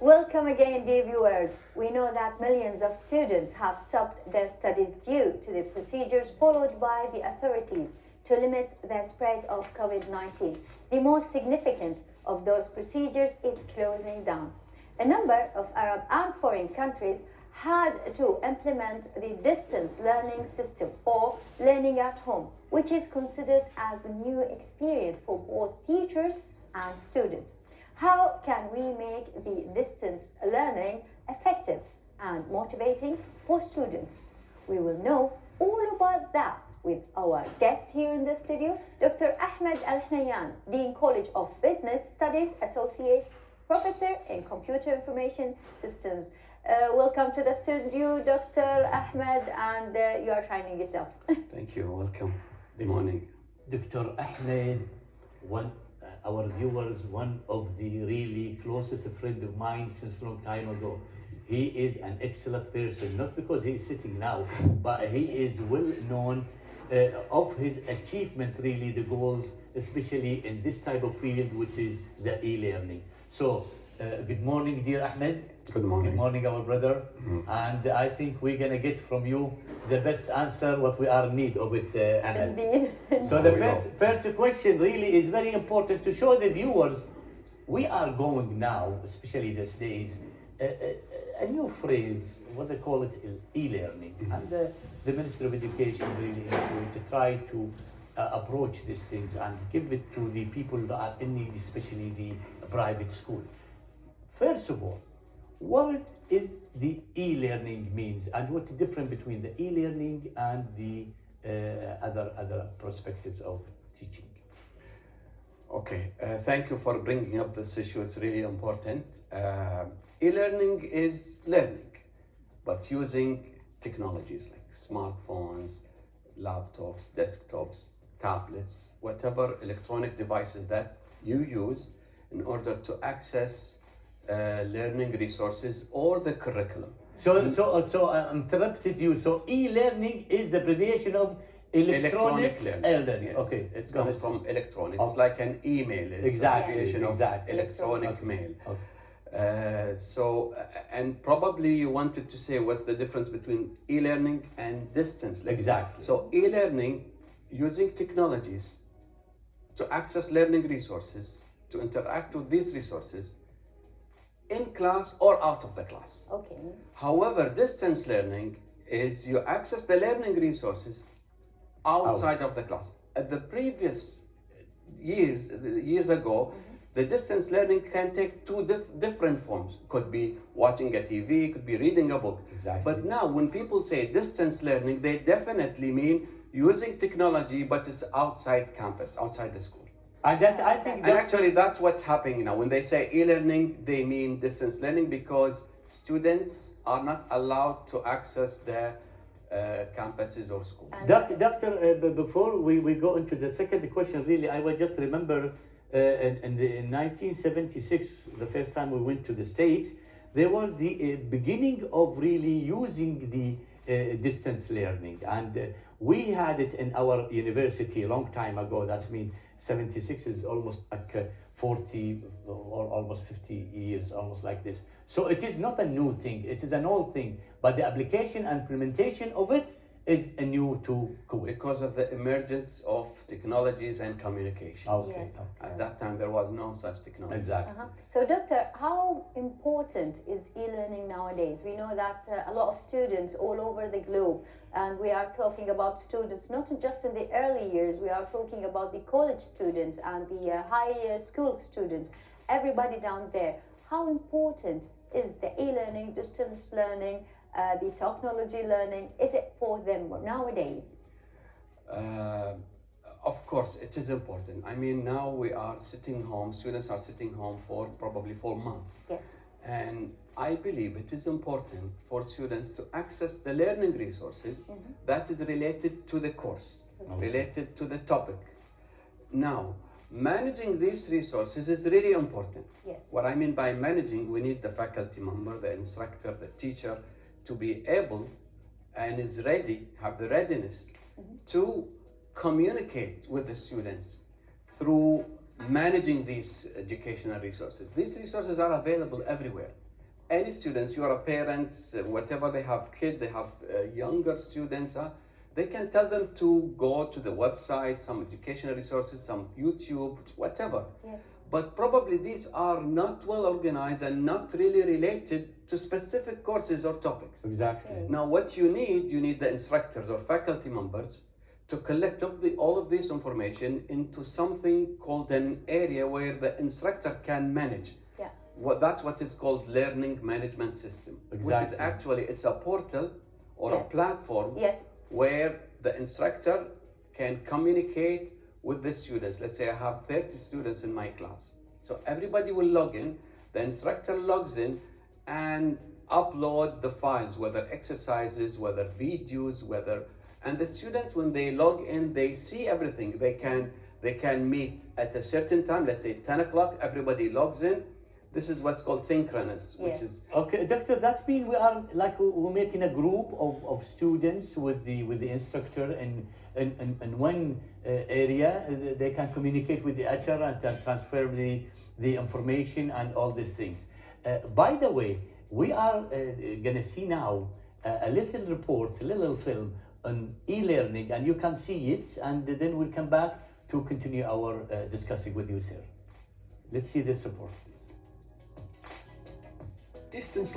Welcome again, dear viewers. We know that millions of students have stopped their studies due to the procedures followed by the authorities to limit the spread of COVID-19. The most significant of those procedures is closing down. A number of Arab and foreign countries had to implement the distance learning system or learning at home, which is considered as a new experience for both teachers and students. How can we make the distance learning effective and motivating for students? We will know all about that with our guest here in the studio, Dr. Ahmad Al-Hunaiyyan, Dean College of Business Studies, Associate Professor in Computer Information Systems. Welcome to the studio, Dr. Ahmad, and you are shining it up. Thank you. Welcome. Good morning. Dr. Ahmed, our viewers, one of the really closest friend of mine since a long time ago. He is an excellent person, not because he is sitting now, but he is well known of his achievement, really the goals, especially in this type of field, which is the e-learning. So, good morning, dear Ahmed. Good morning. Good morning, our brother. And I think we're gonna get from you the best answer what we are in need of it, Ahmed. Indeed. So the first question really is very important to show the viewers we are going now, especially these days, a new phrase, what they call it, e-learning. And the Ministry of Education really is going to try to approach these things and give it to the people that are in need, especially the private school. First of all, what is the e-learning means and what's the difference between the e-learning and the other perspectives of teaching? Okay. Thank you for bringing up this issue. It's really important. E-learning is learning, but using technologies like smartphones, laptops, desktops, tablets, whatever electronic devices that you use in order to access learning resources or the curriculum. So I interrupted you. So e-learning is the abbreviation of electronic learning. Yes. Okay, It comes from electronic. It's Okay. like an email. It's Exactly, abbreviation of exactly. electronic Okay. mail. Okay. And probably you wanted to say what's the difference between e-learning and distance learning. Exactly. So e-learning, using technologies to access learning resources, to interact with these resources in class or out of the class. Okay. However, distance learning is you access the learning resources outside of the class. At the previous years ago, the distance learning can take two different forms. Could be watching a TV, could be reading a book. Exactly. But now when people say distance learning, they definitely mean using technology, but it's outside campus, outside the school. And that, I think And that, actually that's what's happening now. When they say e-learning, they mean distance learning because students are not allowed to access their campuses or schools. Doctor, before we go into the second question, really, I would just remember in 1976, the first time we went to the States, there was the beginning of really using the distance learning. And we had it in our university a long time ago. That's mean 76 is almost like 40 or almost 50 years, almost like this. So it is not a new thing, it is an old thing, but the application and implementation of it is a new to Kuwait. Because of the emergence of technologies and communication. Okay. Yes. At that time, there was no such technology. Exactly. So, Doctor, how important is e-learning nowadays? We know that a lot of students all over the globe, and we are talking about students not just in the early years, we are talking about the college students and the high school students, everybody down there. How important is the e-learning, distance learning, the technology learning, is it for them nowadays? Of course, it is important. I mean, now we are sitting home, students are sitting home for probably 4 months. Yes. And I believe it is important for students to access the learning resources that is related to the course, related to the topic. Now, managing these resources is really important. Yes. What I mean by managing, we need the faculty member, the instructor, the teacher to be able and is ready, have the readiness to communicate with the students through managing these educational resources. These resources are available everywhere. any students, you are a parents, whatever they have kids, they have younger students, they can tell them to go to the website, some educational resources, some YouTube, whatever. Yes. But probably these are not well organized and not really related to specific courses or topics. Exactly. Now, what you need the instructors or faculty members to collect all of this information into something called an area where the instructor can manage. Yeah. That's what is called learning management system, which is Exactly. actually, it's a portal or a Yes. platform Yes. where the instructor can communicate with the students. Let's say I have 30 students in my class. So everybody will log in, the instructor logs in and upload the files, whether exercises, whether videos, and the students, when they log in, they see everything. They can meet at a certain time, let's say 10 o'clock, everybody logs in. This is what's called synchronous, which Yes. is Okay, doctor, that's mean we are like we're making a group of students with the instructor in one area. They can communicate with the other and can transfer the information and all these things. By the way, we are gonna see now a little report, a little film on e-learning, and you can see it, and then we'll come back to continue our discussing with you, sir. Let's see this report, please. Distance